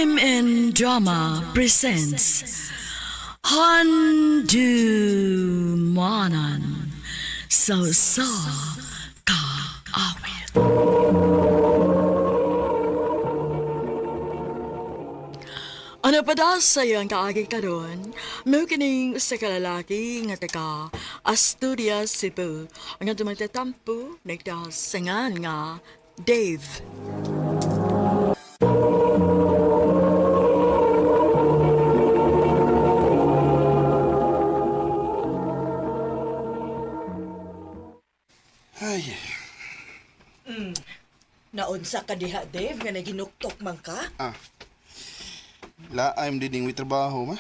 MN Drama presents Handumanan So Ka Awit. Ano pa da sa'yo ang kaagi ka doon? May kining sa kalalaki nga taga Asturias, Cebu. Ang nga magtatampo, nagdasangan nga Dave. Ay, Naunsa ka diha, Dave, nga naginuktok man ka? laim din with trabaho, ma.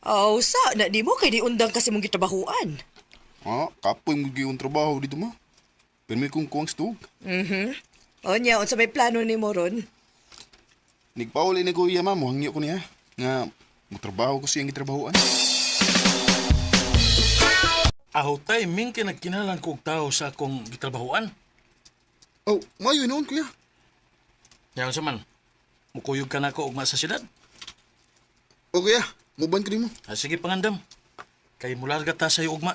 Aw, sa na di mo kay di undang kasi mong gitrabahuan. Kapoy mo yung trabaho dito, ma. Pero may kung kuwang stug. O niya, unsa may plano ni mo ron? Nagpauli ni kuya, ma. Muhangyo ko niya. Nga, trabaho ko siyang gitrabahoan. Aho timing kay nagkinalan ko og tao sa akong gitrabahoan. Oh, mayo noon, kuya. Yaon sa man, mukuyog ka na ko og sa syudad. O, kuya. Muban ko din mo. Sige pangandam, kay mularga ta sa'yo ugma.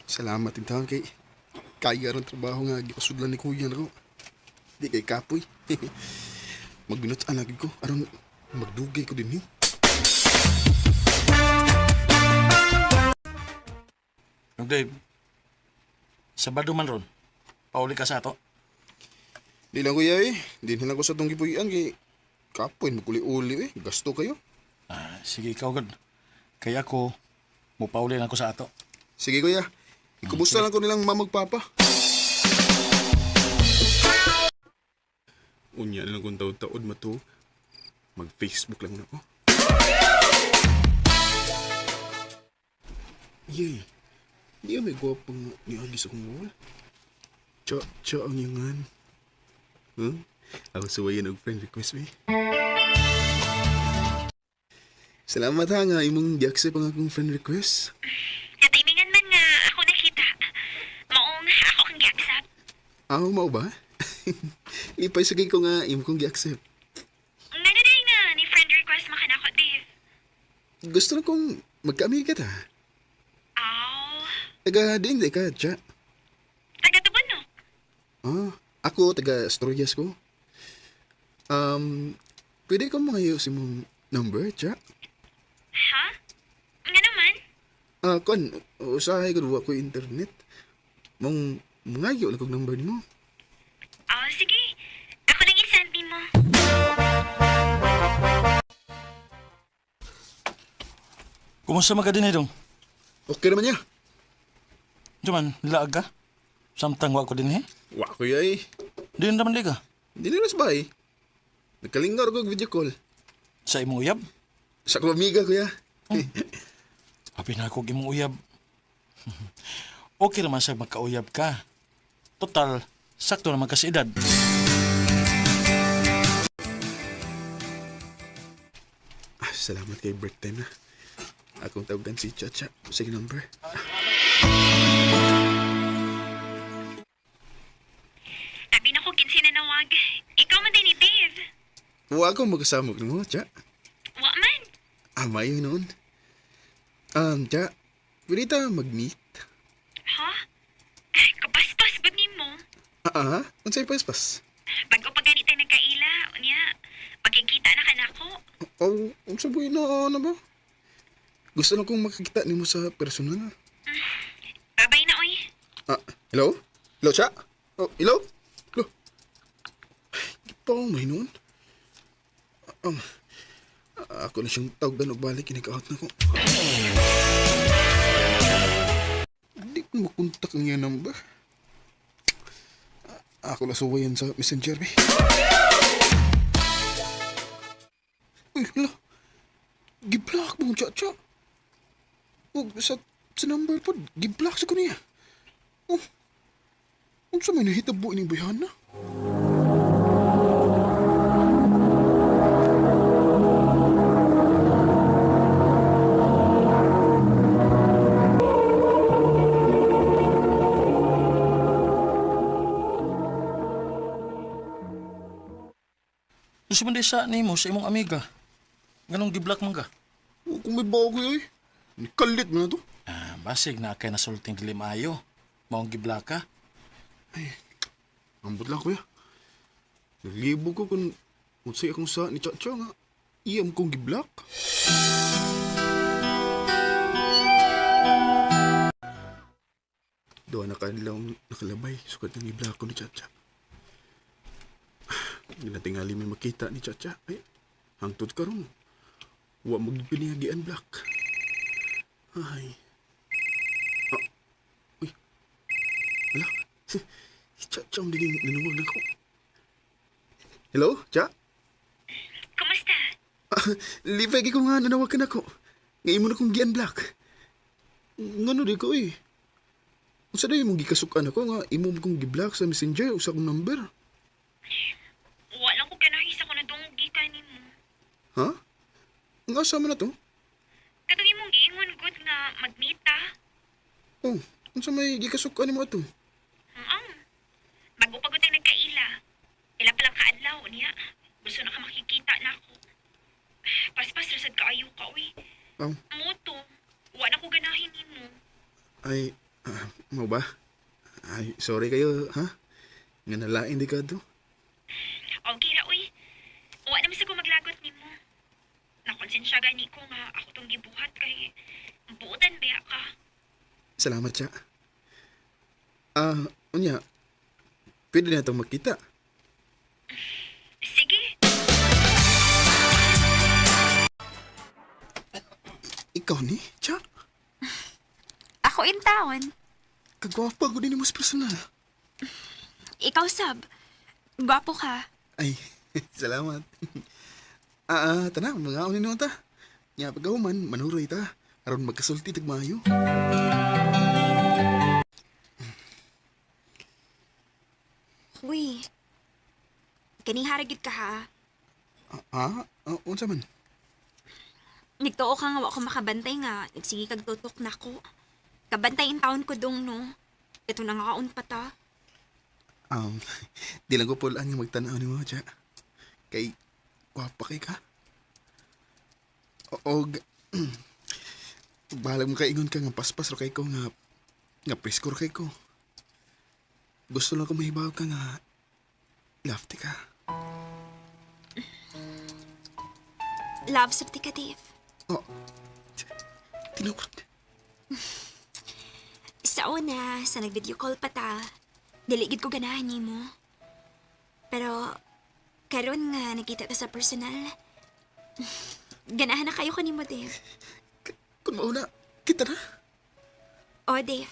Salamat yung taon kay kaya ron trabaho nga gipasudlan ni kuya na ko. Di kay kapoy. Magbinutan lagi ko. Aron magdugay ko din, Dave, Sabado man ron, pauli ka sa ato. Di lang kuya Di lang ko sa tong gipuyan kay kapoy maguli-uli Gasto kayo. Sige ikaw gud. Kaya ako, mupauli na ko sa ato. Sige kuya. Ikumusta lang ko nilang mamagpapa. Unya na lang kung taod-taod mato. Mag-Facebook lang na ko. Yay. Di may gwapang niagi sa kong wall. Cha ang yangan. Ako suwayan og friend request me. Salamat ha nga imong di-accept ang akong friend request. Natimingan man nga ako nakita. Maong ako kang gi-accept. Mao ba? Ipay sagay ko nga imong kong gi-accept. Nga na din na ni friend request makanako, Dave. Gusto na kong magkaami ka ta. Aw, Taga ding ka, cha. taga-tubon no? Ako taga Asturias ko. Pwede ko mangayo si mong number, cha? Ha? Nga naman? Kon, usahay ko duwa ko internet. Mong mangayo lang kong number ni mo. Aw, sige. Ako nang i-send din mo. Kumusta man ka din dong? Okay naman niya. Diyan, nilaag ka? Samtang wa ko din Wa ko yay. Di naman di ka. Di nilas ba Nagkalingar ko video call. Sa imong uyab? Sa ko amiga ko ya. Abi na ako imong uyab. Okay naman sa magkauyab ka. Total, sakto naman kasi edad. Salamat kay break time na. Akong tawagan si Chacha. Sige number. Abi na ko kinsi na nawag. Ikaw man din ni Dave. Wa ko magkasamog mo, Cha. Wa man. Amay noon. Cha. Pwede ta mag-meet. Ha? Kapaspas ba ni mo? Unsay paspas? Bago pa ganit tayo nagkaila, unya, pagkikita na ka na ako. Unsa boy na ba? Gusto na kong makakita nimo sa personal. Babay na, oy. Hello? Hello, Cha? Oh, hello? Hello? Di pa ako may noon. Ako na siyang tawagan og balik, kinikaot na ko. Di ko makontak ang yan number. Ako na suwayan sa messenger, be. Uy, hala. Giblock mo, Cha-Cha. Sa number po, giblock sa ko niya. Ano sa may nahitabo ining bayhana? Gusto man di sa nimo sa imong amiga. Ganong giblock man ka? O, kung may bago kuya kalit mo na to. Basig na kay nasulting dili maayo. Maong giblock ka. Ambot lang kuya. Naglibo ko kung unsay akong sa ni Chacha nga. Iyam kong giblak. Doon na kanilang nakalabay. Sukat ng iblak ko ni Chacha. Ginatingali may makita ni Chacha. Ay, hangtod ka ron. Wa magpinihagian black. Ay. Ah. Uy. Wala. Si Chacha ang dinuwag na ko. Hello, Cha? Kumusta? Lipay ko nga nanawagan ako. Ngayon mo na kong gian black. Ngano di ko eh. Kung saan mong gikasukan ako nga, imo mo kong giblock sa messenger o sa akong number. Walang ko ganahis ako na dong gikan ni mo. Ha? Ang asama na to? Katong imong giingon good nga magmita. Oh, kung saan may gikasukan ni mo ito? Bago pagod ang nagkaila. Ila palang kaadlaw niya. Gusto na ka makikita na ako. Paspas rasad ka ayo ka, uy. Oh, Moto. Wala ko ganahin ni mo. ay, mau ba? Ay, sorry kayo, ha? Nga nalain di ka to. Okay ra, uy. Wala naman sa ko maglagot ni mo. Nakonsensya gani ko nga ako tong gibuhat kay buutan baya ka. Salamat, Cha. Unya, pwede na itong makita. Sige. Ikaw ni, Cha? Ako in town. Kagwapa ko din mo sa personal. Ikaw, Sab. Gwapo ka. Ay, salamat. Tanang, mga unin naman ta. Nga pagkahuman, manuroy ta. Aron magkasulti tagmayo. Uy. Kaning haragid ka ha. Unsa man? Nagtuo ka nga wa ko makabantay nga. Nagsige kag tutok na ko. Kabantay in town ko dong no. Ito na nga kaun pa ta. Di lang ko pulaan yung magtanaw ni mo, Cha. Kay, wapa kay ka. Bahalag mo kaingon ka nga paspas ro kay ko nga presko ro kay ko. Gusto lang ko mahibaw ka nga lafty ka. Love certificate. Oh, tinukot. Sa una, sa nag-video call pa ta, diligid ko ganahan ni mo. Pero, karon nga nakita ta sa personal, ganahan na kayo ka ni mo, Dave. Kung mauna, kita na. O, Dave.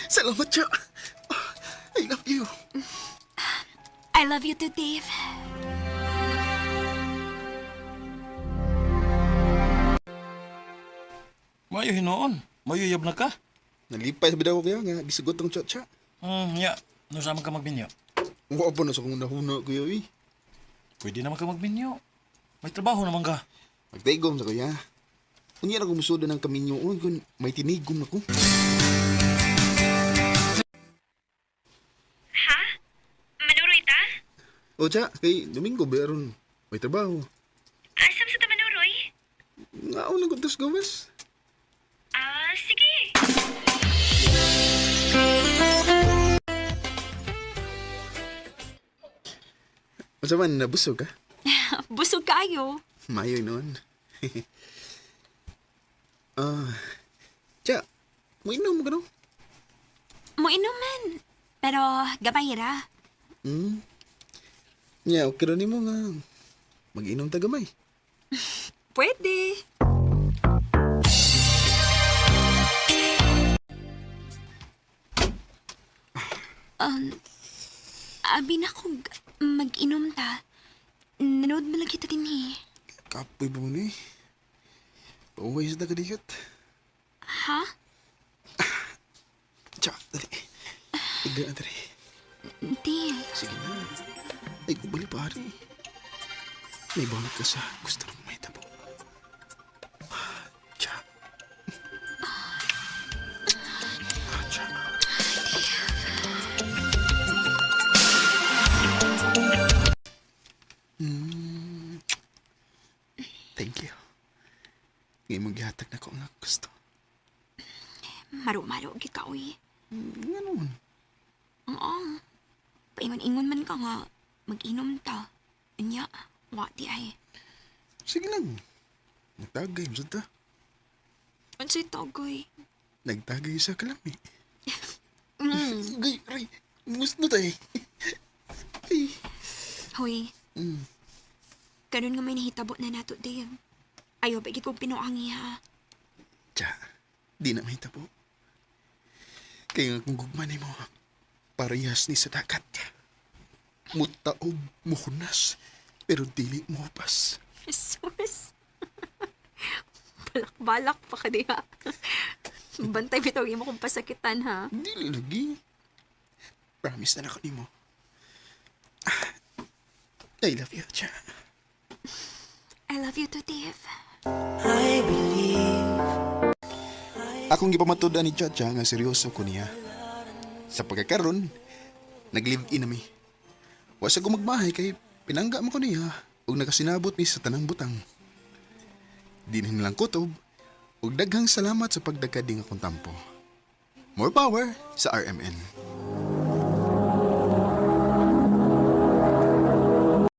Salamat, Cha. I love you. I love you too, Dave. Mayo hinoon. Mayo yab na ka. Nalipay sa bidaw kaya nga, gisugot ang Cha. Ya. No sama ka magbinyo. Wa pa na sa kong nahuna kuya eh. Pwede naman ka magbinyo. May trabaho naman ka. Magtaigom sa kuya. Kung yan ako musudo ng kaminyoon, kung may tinigom na ko. Ha? Manuroy ta? O Cha, kay Domingo beron may trabaho. Asam sa ta manuroy? Nga ako lang kuntos gawas. Sige. Masa man, nabusog ka? Busog kayo. Mayo noon. Cha, mo inom ka no? Mo inuman. Pero, gamay ra. Nya, okay rin mo nga. Mag-inom ta gamay. Pwede. Abi na ko mag-inom ta. Nanood mo lang kita din eh. Kapoy ba mo ni? Pauway sa tagadiyot. Ha? Cha, dali. Igda na dali. Dave. Sige na. Ay, kubali pare. May bangat ka sa gusto ng may tabo. Cha. Cha. imong gihatag na ko nga gusto. Maro-maro, gid ka, uy. Nga naman. Oo. Paingon-ingon man ka nga, mag-inom ta. Anya, wati ay. Sige lang. Nagtagay mo ta. Unsay tagoy? Nagtagay sa kalami. Mm. Gay, aray. Gusto tayo. Ay. Hoy, Mm. karon nga may nahitabo na nato, Dave. Ayaw ba kong pinuangi, ha? Tsa, di na mahita po. Kaya nga kung gugmanay mo, parehas ni sa dagat. Mutaob, muhunas, pero dili mo pas. Jesus. Balak-balak pa ka diha. Bantay bitaw mo kung pasakitan, ha? Dili lagi. Promise na ako ni mo. I love you, Tsa. I love you too, Dave. Akong gipamatuda ni Chacha nga seryoso ko niya. Sa pagkakaroon, nag-live-in nami. Wa sa gumagmahay kay pinangga mo ko niya ug nakasinabot mi sa tanang butang. Di na nilang kutob ug daghang salamat sa pagdagkading akong tampo. More power sa RMN.